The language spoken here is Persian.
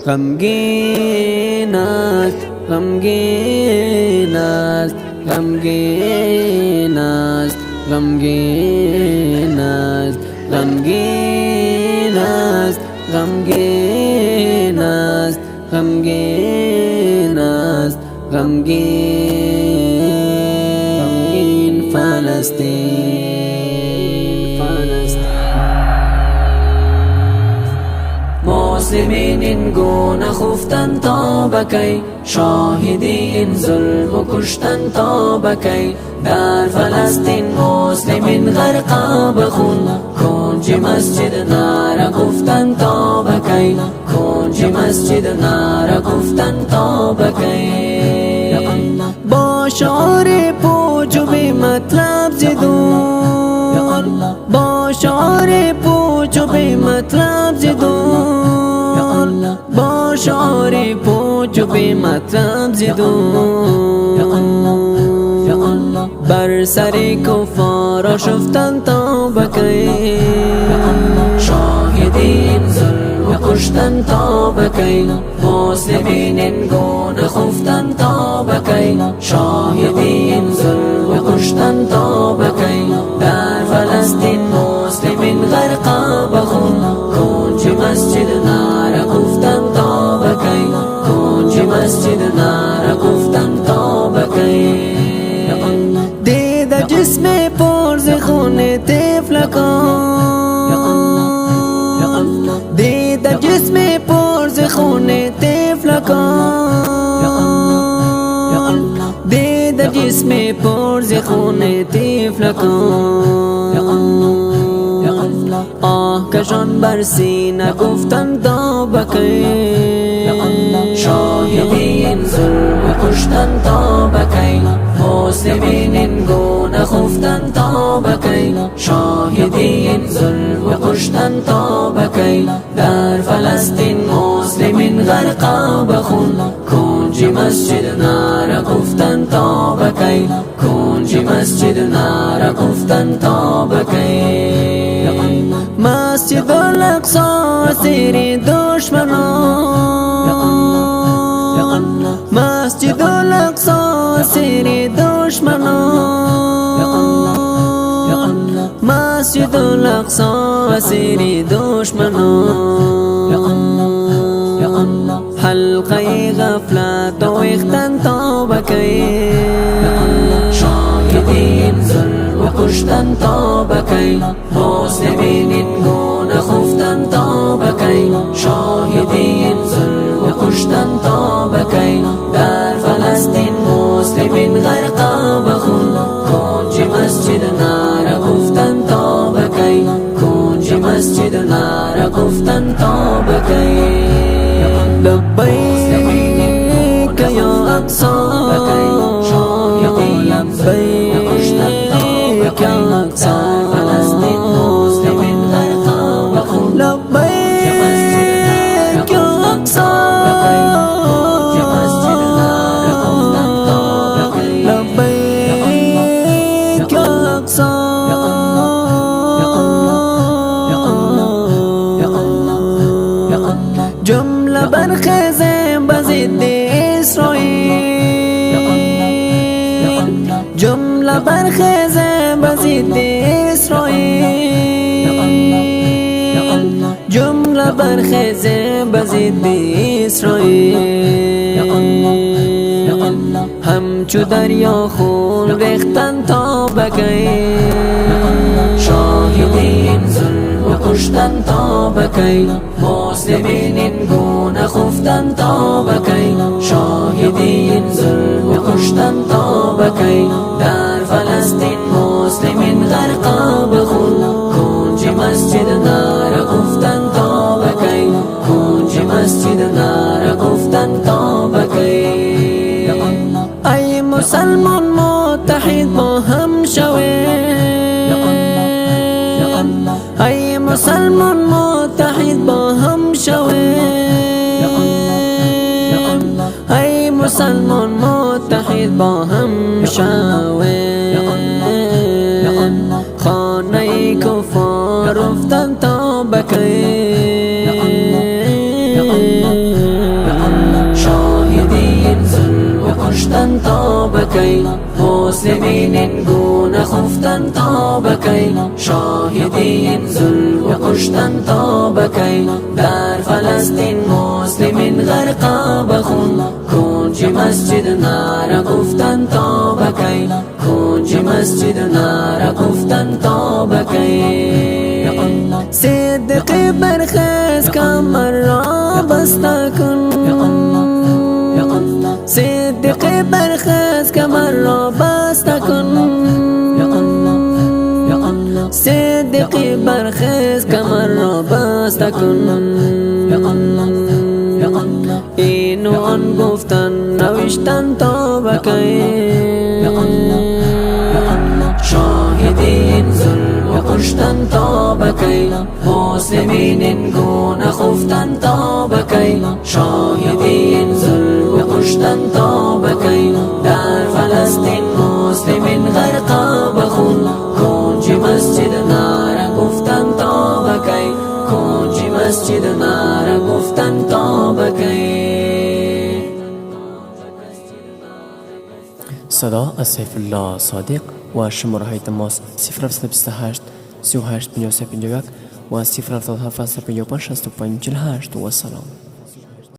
غمگین است، غمگین است، غمگین است، غمگین است، غمگین است، غمگین است، غمگین است، غمگین فلسطین. مسلمین این گونه خفتن تا بکی، شاهدی این ظلم و کشتن تا بکی. در فلسطین مسلمین غرقا بخون، کنج مسجد نعره گفتن تا بکی، کنج مسجد نعره گفتن تا بکی. با شعار پوچ و بی مطلب زدون، با شعار پوچ و بی مطلب زدون، با شعار پوچ و بی مطلب زدون. بر سر کفار شفتن تا بکی، شاهدین ظلم و کشتن تا بکی. مسلمین این گونه خفتن تا بکی، شاهدین ظلم و کشتن تا بکی. در فلسطین مسلمین غرقا بخون، کنج مسجد نعره گفتن تا بکی، کنج مسجد نعره گفتن تا بکی. دید جسم پر ز خون طفلکان، دید جسم پر ز خون طفلکان، دید جسم پر ز خون طفلکان. آه کشان بر سینه گفتن تا بکی، شاهدین ظلم و کشتن تا بکی. مسلمین این گونه خفتن تا بکی، شاهدین ظلم و کشتن تا بکی. در فلسطین مسلمین غرقا بخون، کنج مسجد نعره گفتن تا بکی، کنج مسجد نعره گفتن تا بکی. مسجد الاقصی اسیر دشمنان، مسجد الاقصی اسیر دشمنان، مسجد الاقصی اسیر دشمنان. حلقه غفلت و اختن تا بکی، شاهدین ظلم و کشتن تا بکی. مسلمین این گونه خفتن تا بکی، شاهدین ظلم و کشتن تا بکی. در فلسطین مسلمین غرقا بخون، کنج مسجد نعره گفتن تا بکی، کنج مسجد نعره گفتن تا بکی. لبیک یا اقصی، لبیک یا اقصی. فلسطین مسلمین غرقا بخون، لبیک یا اقصی، لبیک یا اقصی. جمله برخیزیم بزد اسرائیل، جمله برخیزیم بزد اسرائیل، جمله برخیزیم بزد اسرائیل. همچو دریا خون ریختن تا بکی، شاهدین ظلم و کشتن تا بکی. مسلمین این گونه خفتن تا بکی، شاهدین ظلم و کشتن تا بکی. در فلسطین مسلمین غرقا بخون، کنج مسجد نعره گفتن تا بکی، کنج مسجد نعره گفتن تا بکی. ای مسلمان متحد با هم شویم، ای مسلمان متحد با هم شویم، ای مسلمان متحد با هم شویم. خانه کفار افتن تا بکی، کی مسلمین گونه خفتن تا بکی شاهدین ظلم کشتن تا بکی در فلسطین مسلمین غرقا بخون کنج مسجد نعره گفتن تا بکی کنج مسجد نعره گفتن تا بکی صدق برخیز کمر را بسته کن صدق برخیز کمر را بسته کن صدق برخیز کمر را بسته کن این و آن گفتن نوشتن تا بکی شاهدین ظلم کشتن تا بکی مسلمین گونه خفتن تا بکی شاهدین ظلم کشتن تا بکی در فلسطین مسلمین غرقا بخون کنج مسجد نعره گفتن تا بکی کنج مسجد نعره گفتن تا بکی. صدا از سیف الله صادق و شماره های تماس 028 38 53 51 و 077 55 65 48 و سلام.